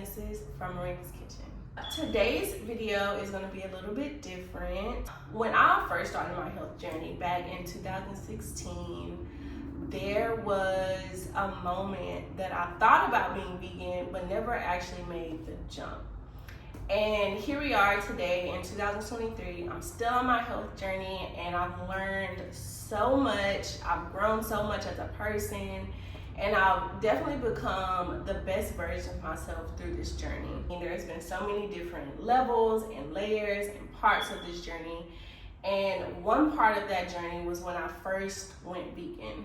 this is from Marina's Kitchen. Today's video is going to be a little bit different. When I first started my health journey back in 2016, there was a moment that I thought about being vegan but never actually made the jump. And here we are today in 2023. I'm still on my health journey and I've learned so much. I've grown so much as a person, and I've definitely become the best version of myself through this journey. And there's been so many different levels and layers and parts of this journey. And one part of that journey was when I first went vegan.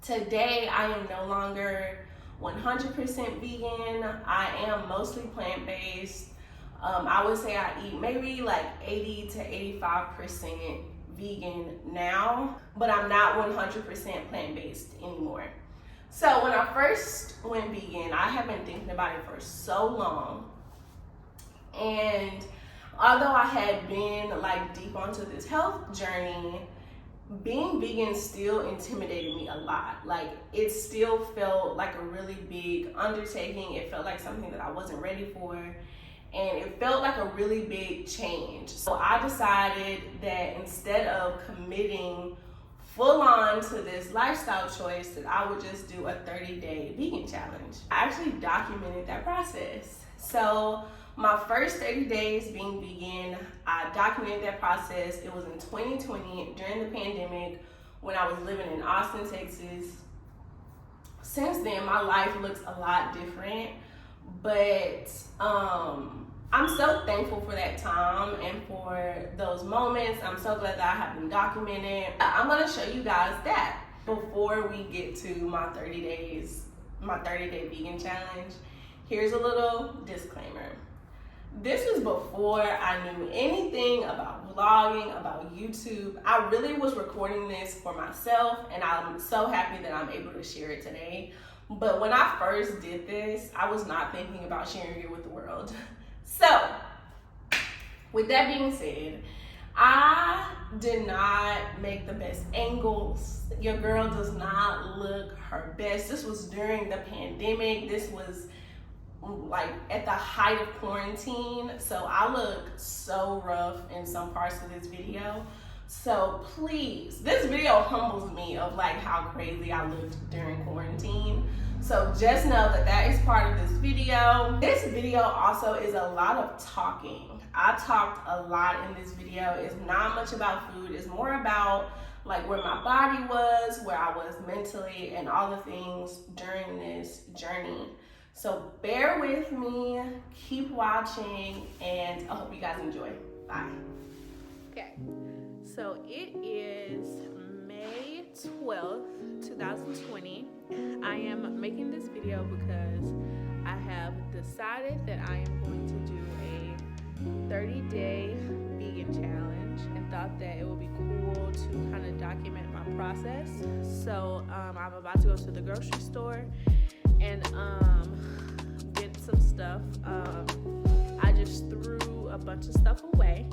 Today, I am no longer 100% vegan. I am mostly plant-based. I would say I eat maybe like 80 to 85% vegan now, but I'm not 100% plant-based anymore. So when I first went vegan, I have been thinking about it for so long. And although I had been like deep onto this health journey, being vegan still intimidated me a lot. Like, it still felt like a really big undertaking. It felt like something that I wasn't ready for, and it felt like a really big change. So I decided that instead of committing full on to this lifestyle choice, that I would just do a 30-day vegan challenge. I actually documented that process. So my first 30 days being vegan, I documented that process. It was in 2020 during the pandemic when I was living in Austin, Texas. Since then, my life looks a lot different, but I'm so thankful for that time and for those moments. I'm so glad that I have them documented. I'm gonna show you guys that before we get to my 30-day vegan challenge. Here's a little disclaimer. This was before I knew anything about vlogging, about YouTube. I really was recording this for myself, and I'm so happy that I'm able to share it today. But when I first did this, I was not thinking about sharing it with the world. So, with that being said, I did not make the best angles. Your girl does not look her best. This was during the pandemic. This was like at the height of quarantine, so I look so rough in some parts of this video. So please, this video humbles me of like how crazy I looked during quarantine. So just know that that is part of this video. This video also is a lot of talking. I talked a lot in this video. It's not much about food. It's more about like where my body was, where I was mentally, and all the things during this journey. So bear with me, keep watching, and I hope you guys enjoy. Bye. Okay, so it is May 12th, 2020. I am making this video because I have decided that I am going to do a 30-day vegan challenge and thought that it would be cool to kind of document my process. So I'm about to go to the grocery store and get some stuff. I just threw a bunch of stuff away.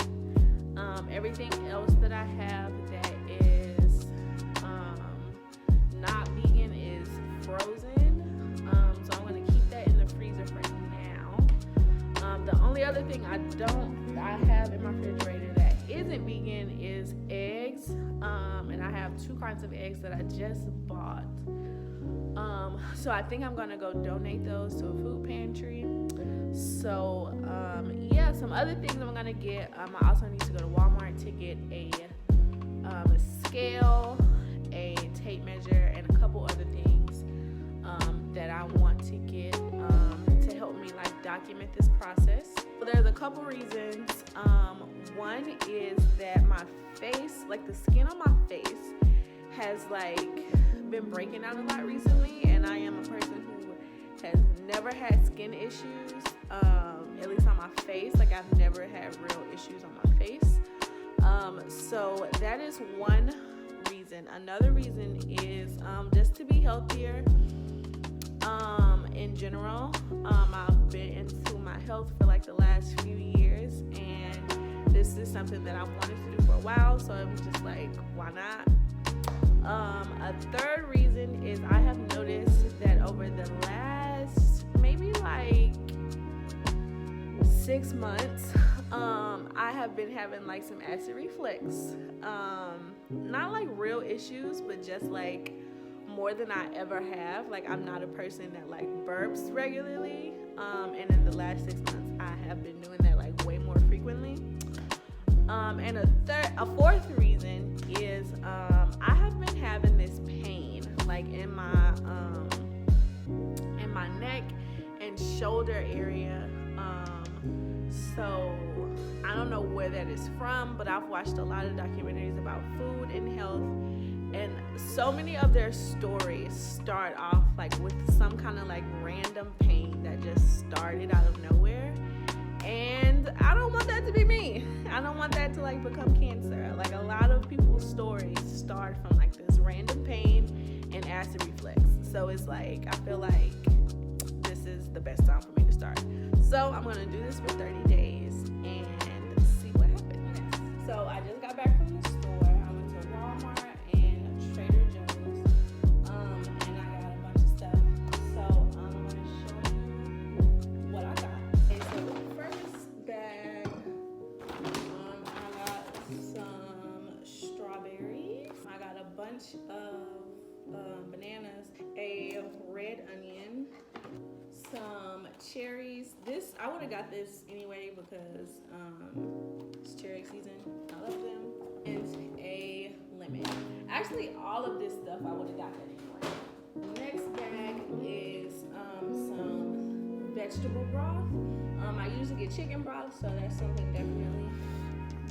Everything else that I have that is not vegan is frozen. So I'm gonna keep that in the freezer for now. The only other thing I have in my refrigerator that isn't vegan is eggs. And I have 2 kinds of eggs that I just bought. So I think I'm gonna go donate those to a food pantry. So yeah, some other things I'm gonna get. I also need to go to Walmart to get a scale, a tape measure, and a couple other things that I want to get to help me like document this process. So there's a couple reasons. One is that my face, like the skin on my face, has like been breaking out a lot recently, and I am a person who has never had skin issues, at least on my face. Like, I've never had real issues on my face. So that is one reason. Another reason is just to be healthier in general. I've been into my health for like the last few years, and this is something that I wanted to do for a while, so it was just like, why not? A third reason is I have noticed that over the last maybe like 6 months, I have been having like some acid reflux. Not like real issues, but just like more than I ever have. Like, I'm not a person that like burps regularly. And in the last 6 months, I have been doing that like way more frequently. And a fourth reason is I have been having this pain like in my neck and shoulder area. So I don't know where that is from, but I've watched a lot of documentaries about food and health, and so many of their stories start off like with some kind of like random pain that just started out of nowhere. And I don't want that to be me. I don't want that to like become cancer. Like, a lot of people's stories start from like this random pain and acid reflux. So it's like, I feel like this is the best time for me to start. So I'm gonna do this for 30 days and see what happens. So I just got back from the store. I went to Walmart and Trader Joe's, and I got a bunch of stuff. So I'm gonna show you what I got. Okay, so the first bag, I got some strawberries. I got a bunch of bananas, a red onion, some cherries. This, I would have got this anyway because it's cherry season. I love them. And a lemon. Actually, all of this stuff I would have got that anyway. The next bag is some vegetable broth. I usually get chicken broth, so that's something definitely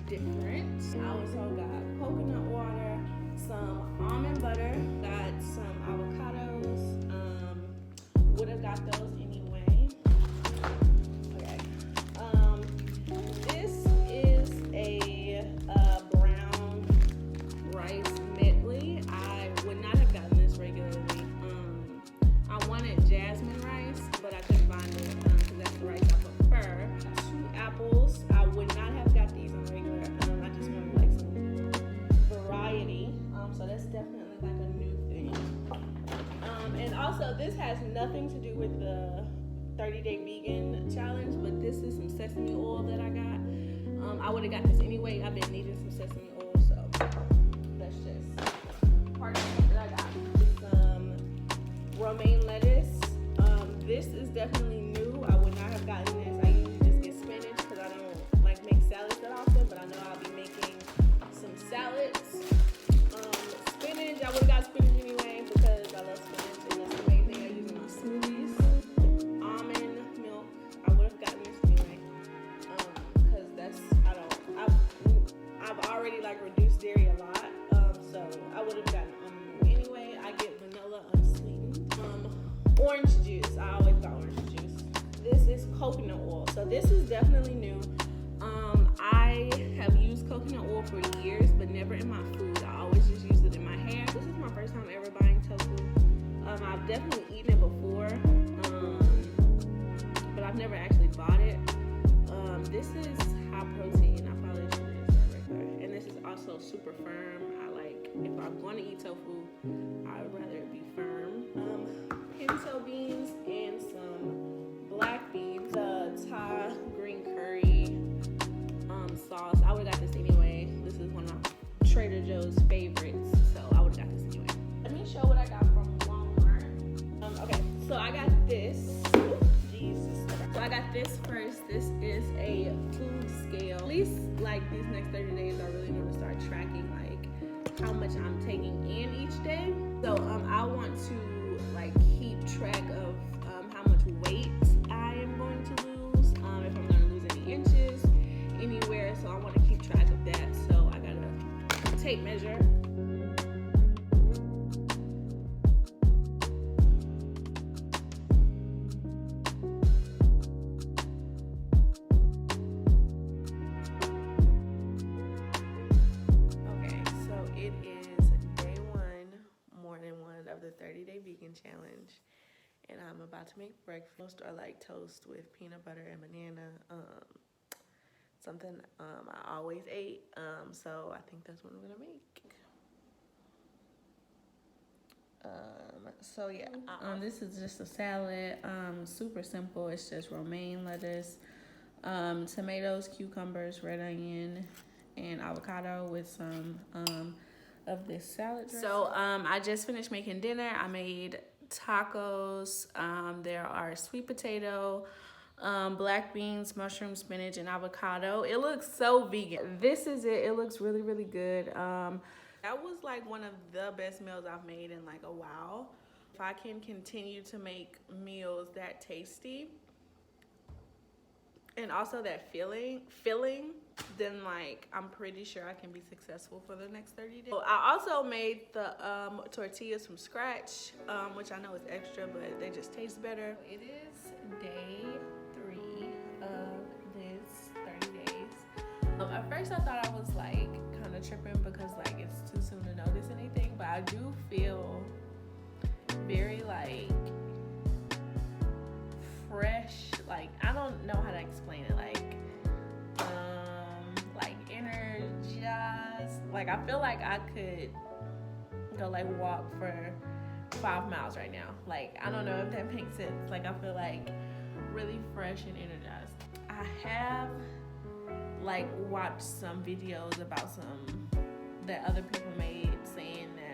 different. I also got coconut water, some almond butter, got some avocados. Would have got those anyway. Okay. This is a brown rice medley. I would not have gotten this regularly. I wanted jasmine rice, but I couldn't find it because that's the rice I prefer. 2 apples. I would not have got these on regular. I just wanted like some variety. So that's definitely like a new thing. And also, this has nothing to do with the 30-day vegan challenge, but this is some sesame oil that I got. I would have got this anyway. I've been needing some sesame oil, so that's just part of it that I got. Some romaine lettuce. This is definitely new. I would not have gotten this. I usually just get spinach because I don't like make salads that often, but I know I'll be making some salads. Spinach, I would have got spinach anyway because I love spinach and that's the main thing I use in my smoothies. Almond milk, I would have gotten this anyway because that's, I've already like reduced dairy a lot, so I would have gotten almond milk anyway. I get vanilla unsweetened. Orange juice, I always got orange juice. This is coconut oil, so this is definitely new. I have used coconut oil for years, but never in my food. I always just use it in my hair. This is my first time ever buying tofu. I've definitely eaten it before, but I've never actually bought it. This is high protein. I probably should have used that regular. And this is also super firm. I like, if I'm going to eat tofu, I would rather it be firm. Pinto beans and some black beans. The Thai green curry sauce. I would have got this anyway. This is one of my Trader Joe's favorites, so I would have got this anyway. Let me show what I got from Walmart. Okay, so I got this. Jesus. So I got this first. This is a food scale. At least like these next 30 days, I really want to start tracking like how much I'm taking in each day. So I want to like keep track of how much weight I am going to lose, if I'm going to lose any inches anywhere, so I want to keep track of that. So I got a tape measure. Okay, so it is day 1, morning 1 of the 30-day vegan challenge, and I'm about to make breakfast. I like toast with peanut butter and banana. Something I always ate, so I think that's what I'm gonna make. So yeah, this is just a salad, super simple. It's just romaine lettuce, tomatoes, cucumbers, red onion, and avocado with some of this salad dressing. So I just finished making dinner. I made tacos. There are sweet potato, black beans, mushroom, spinach, and avocado. It looks so vegan. This is it. It looks really, really good. That was like one of the best meals I've made in like a while. If I can continue to make meals that tasty and also that filling, then like I'm pretty sure I can be successful for the next 30 days. So I also made the tortillas from scratch, which I know is extra, but they just taste better. It is day 3 of this 30 days. At first I thought I was like kind of tripping because like it's too soon to notice anything, but I do feel very like fresh, like I don't know how to explain it, like energized. Like I feel like I could go like walk for 5 miles right now. Like I don't know if that makes sense. Like I feel like really fresh and energized. I have like watched some videos about some that other people made saying that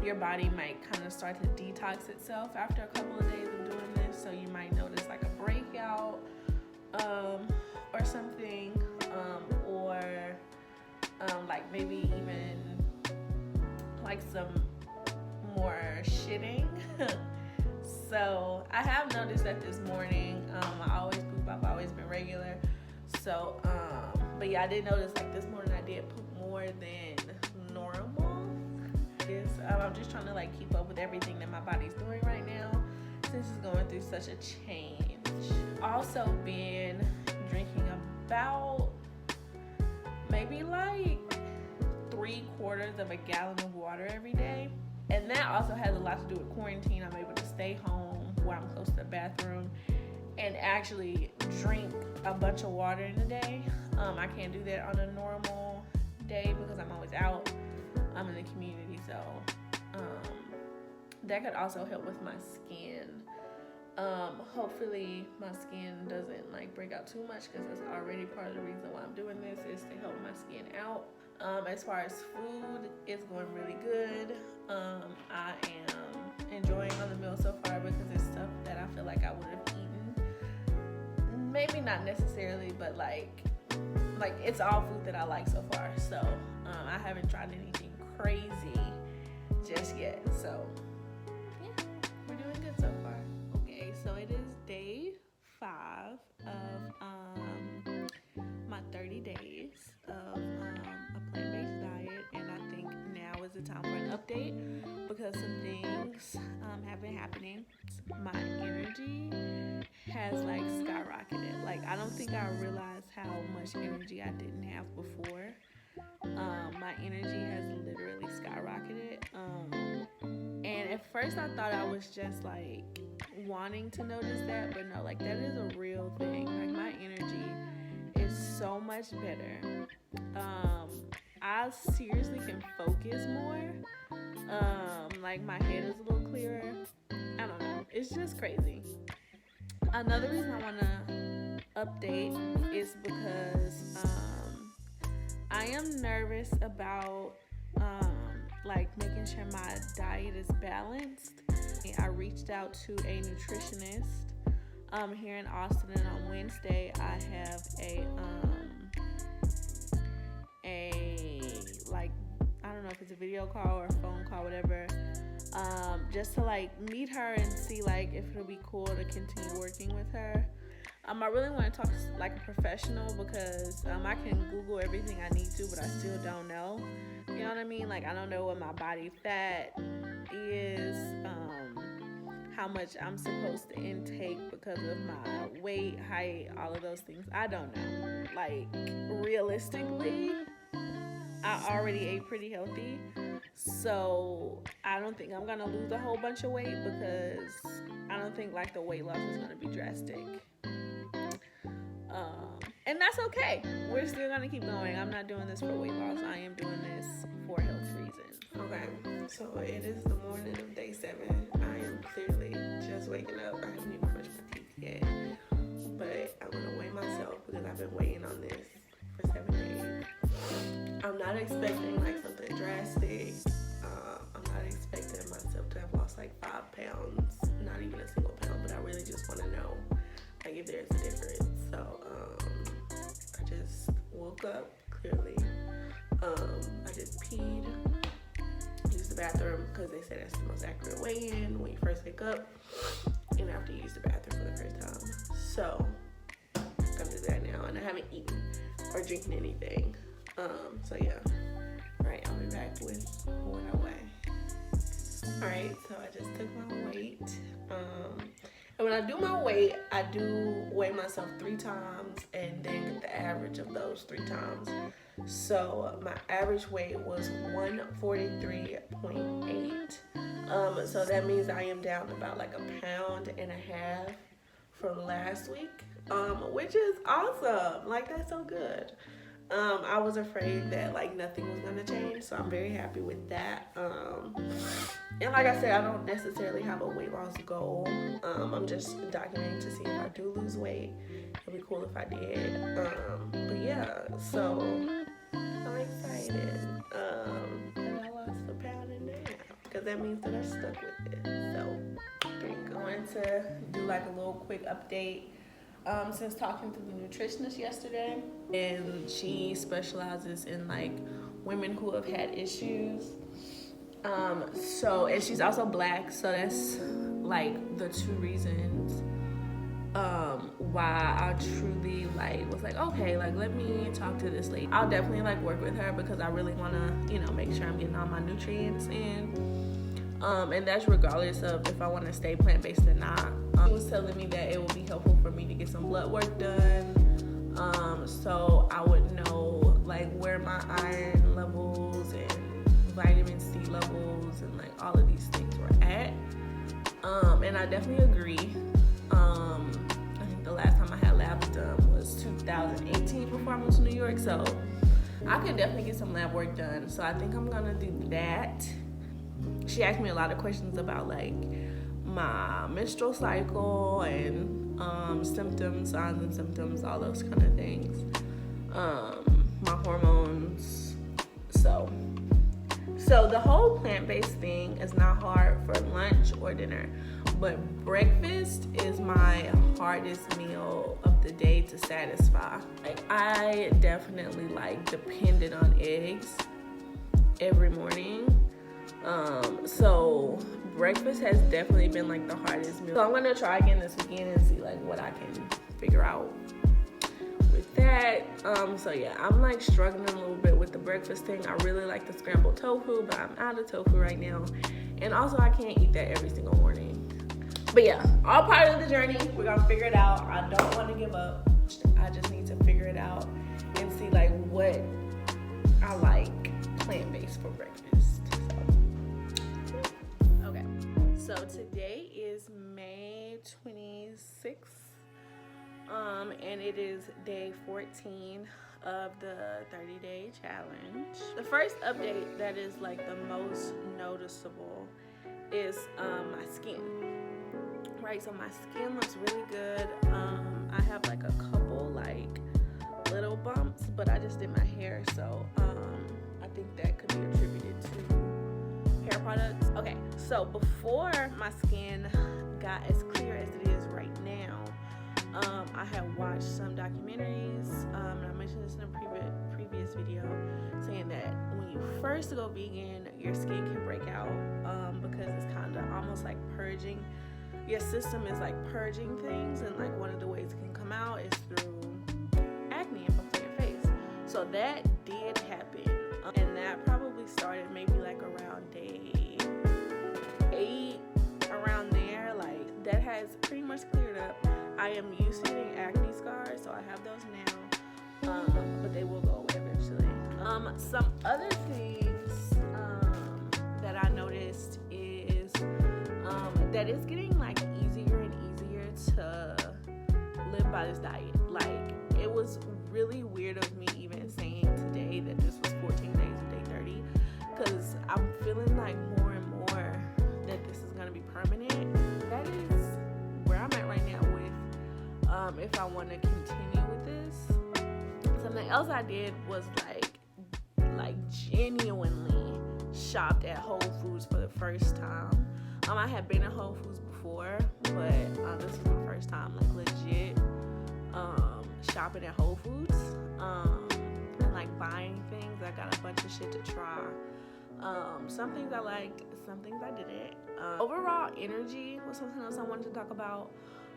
your body might kind of start to detox itself after a couple of days of doing this, so you might notice like a breakout or something, or like maybe even like some more shitting. So I have noticed that this morning. I always poop. I've always been regular. So but yeah, I did notice like this morning I did poop more than normal. I'm just trying to like keep up with everything that my body's doing right now since it's going through such a change. Also been drinking about maybe like 3/4 of a gallon of water every day, and that also has a lot to do with quarantine. I'm able to stay home where I'm close to the bathroom and actually drink a bunch of water in a day. I can't do that on a normal day because I'm always out. I'm in the community, so that could also help with my skin. Hopefully my skin doesn't like break out too much, because that's already part of the reason why I'm doing this, is to help my skin out. As far as food, it's going really good. I am enjoying all the meals so far because it's stuff that I feel like I would have eaten. Maybe not necessarily, but like it's all food that I like so far. So I haven't tried anything crazy just yet. So yeah, we're doing good so far. Okay, so it is day 5 of my 30 days of a plant-based diet, and I think now is the time for an update because some things have been happening. My energy has like skyrocketed. Like I don't think I realized how much energy I didn't have before. My energy has literally skyrocketed. And at first I thought I was just like wanting to notice that, but no, like that is a real thing. Like my energy is so much better. I seriously can focus more. Like my head is a little clearer. I don't know. It's just crazy. Another reason I want to update is because I am nervous about like making sure my diet is balanced. I reached out to a nutritionist here in Austin, and on Wednesday I have a like, I don't know if it's a video call or a phone call, whatever, just to like meet her and see like if it'll be cool to continue working with her. I really want to talk to like a professional because I can Google everything I need to, but I still don't know. You know what I mean? Like I don't know what my body fat is, how much I'm supposed to intake because of my weight, height, all of those things. I don't know. Like realistically, I already ate pretty healthy, so I don't think I'm gonna lose a whole bunch of weight because I don't think like the weight loss is gonna be drastic. And that's okay. We're still gonna keep going. I'm not doing this for weight loss. I am doing this for health reasons. Okay, so it is the morning of day 7. I am clearly just waking up. I haven't even brushed my teeth yet, but I'm expecting like something drastic. I'm not expecting myself to have lost like 5 pounds, not even a single pound, but I really just want to know like if there's a difference. So I just woke up clearly. I just peed, used the bathroom because they said that's the most accurate weigh-in when you first wake up and after you use the bathroom for the first time. So I'm gonna do that now, and I haven't eaten or drinking anything. So yeah. Alright, I'll be back with what I weigh. Alright, so I just took my weight. And when I do my weight, I do weigh myself 3 times and then get the average of those 3 times. So my average weight was 143.8. So that means I am down about like 1.5 pounds from last week, which is awesome. Like, that's so good. I was afraid that like nothing was gonna change, so I'm very happy with that. And like I said, I don't necessarily have a weight loss goal. I'm just documenting to see if I do lose weight. It'd be cool if I did. But yeah, so I'm excited that I lost 1.5 pounds because that means that I stuck with it. So I'm going to do like a little quick update. Since talking to the nutritionist yesterday, and she specializes in like women who have had issues. And she's also Black, so that's like the 2 reasons why I truly like was like, okay, like let me talk to this lady. I'll definitely like work with her because I really want to, make sure I'm getting all my nutrients in. And that's regardless of if I want to stay plant-based or not. She was telling me that it would be helpful for me to get some blood work done, so I would know like where my iron levels and vitamin C levels and like all of these things were at. And I definitely agree. I think the last time I had labs done was 2018 before I moved to New York, so I could definitely get some lab work done. So I think I'm gonna do that. She asked me a lot of questions about like my menstrual cycle and symptoms, signs and symptoms, all those kind of things. My hormones. So the whole plant-based thing is not hard for lunch or dinner, but breakfast is my hardest meal of the day to satisfy. Like, I definitely like depended on eggs every morning. So breakfast has definitely been like the hardest meal. So I'm gonna try again this weekend and see like what I can figure out with that. So yeah, I'm like struggling a little bit with the breakfast thing. I really like the scrambled tofu, but I'm out of tofu right now. And also I can't eat that every single morning. But yeah, all part of the journey. We're gonna figure it out. I don't want to give up. I just need to figure it out and see like what I like plant-based for breakfast. So today is May 26th, and it is day 14 of the 30-day challenge. The first update that is like the most noticeable is my skin. Right, so my skin looks really good. I have like a couple like little bumps, but I just did my hair, so I think that could be attributed to hair products. Okay, so before my skin got as clear as it is right now, I had watched some documentaries, and I mentioned this in a previous video, saying that when you first go vegan, your skin can break out because it's kind of almost like purging. Your system is like purging things, and like one of the ways it can come out is through acne and bumps on your face. So that did happen, and that probably started maybe like around day 8, around there. Like, that has pretty much cleared up. I am used to getting acne scars, so I have those now, but they will go away eventually. Some other things that I noticed is that it's getting like easier and easier to live by this diet. Like, it was really weird of me even saying today that this was 14 days of day 30, because I'm feeling like more and more that this is going to be permanent. That is where I'm at right now with if I want to continue with this. Something else I did was like like genuinely shopped at Whole Foods for the first time. I had been at Whole Foods before, but this was my first time like legit shopping at Whole Foods and like buying things. I got a bunch of shit to try. Some things I liked, some things I didn't. Overall energy was something else I wanted to talk about.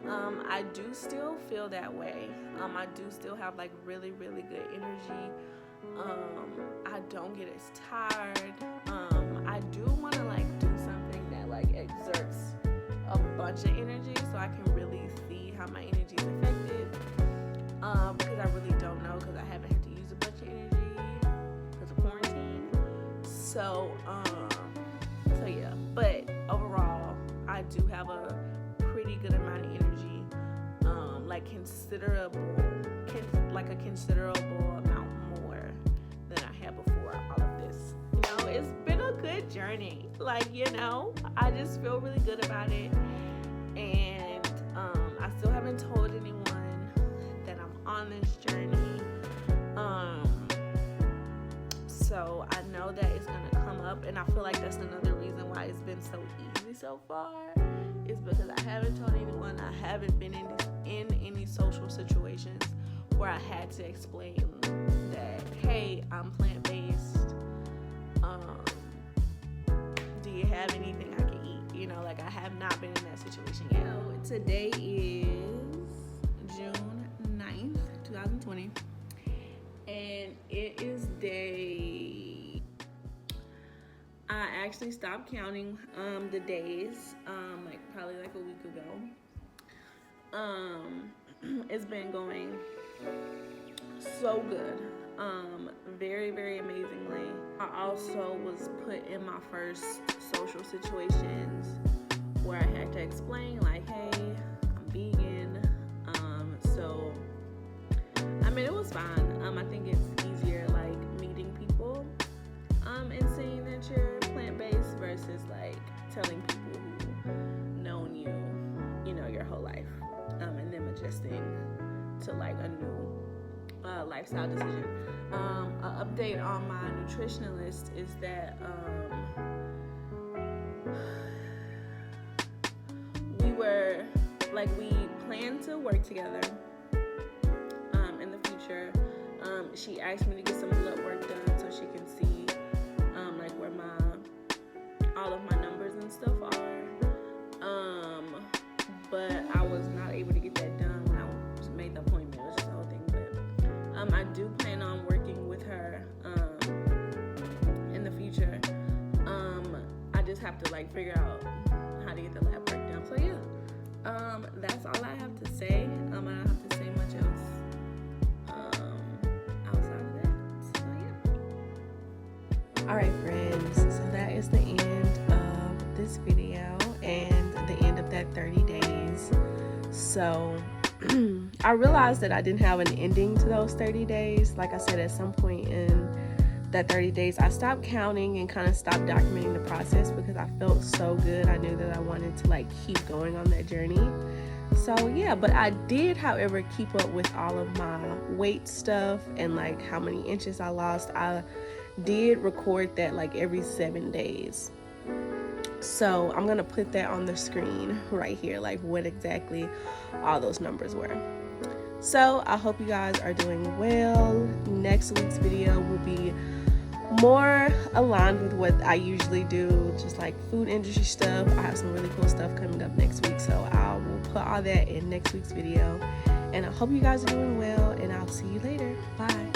I do still feel that way. I do still have like really, really good energy. I don't get as tired. I do want to like do something that like exerts a bunch of energy so I can really see how my energy is affected. Because I really don't know, because I haven't had to use a bunch of energy because of quarantine. So yeah. But overall, I do have a pretty good amount of energy. Like a considerable amount more than I had before all of this. You know, it's been a good journey. Like, you know, I just feel really good about it. And I still haven't told anyone that I'm on this journey. So I know that it's gonna come up, and I feel like that's another reason why it's been so easy so far, is because I haven't told anyone. I haven't been in any social situations where I had to explain that, hey, I'm plant-based. Do you have anything I can eat? You know, like, I have not been in that situation yet. So today is June 9th, 2020, and it is day... I actually stopped counting the days, probably like a week ago. It's been going so good, very, very amazingly. I also was put in my first social situations where I had to explain, like, hey, I'm vegan. So I mean, it was fine. I think it's easier like meeting people and seeing that you're plant-based versus like telling people who known you, you know, your whole life, and them adjusting to like a new lifestyle decision. An update on my nutritionalist is that we plan to work together in the future. She asked me to get some blood work done so she can see like where all of my numbers and stuff are. But I was not able to get that done when I just made the appointment. It was just the whole thing. But I do plan on working with her in the future. I just have to like figure out how to get the lab work done. So yeah. That's all I have to say. I don't have to say much else outside of that. So yeah. Alright friends, so that is the end of this video and the end of that 30 days. So I realized that I didn't have an ending to those 30 days. Like I said, at some point in that 30 days, I stopped counting and kind of stopped documenting the process because I felt so good. I knew that I wanted to like keep going on that journey. So yeah, but I did, however, keep up with all of my weight stuff and like how many inches I lost. I did record that like every 7 days. So I'm gonna put that on the screen right here, like what exactly all those numbers were. So I hope you guys are doing well. Next week's video will be more aligned with what I usually do, just like food industry stuff. I have some really cool stuff coming up next week, so I will put all that in next week's video. And I hope you guys are doing well, and I'll see you later. Bye.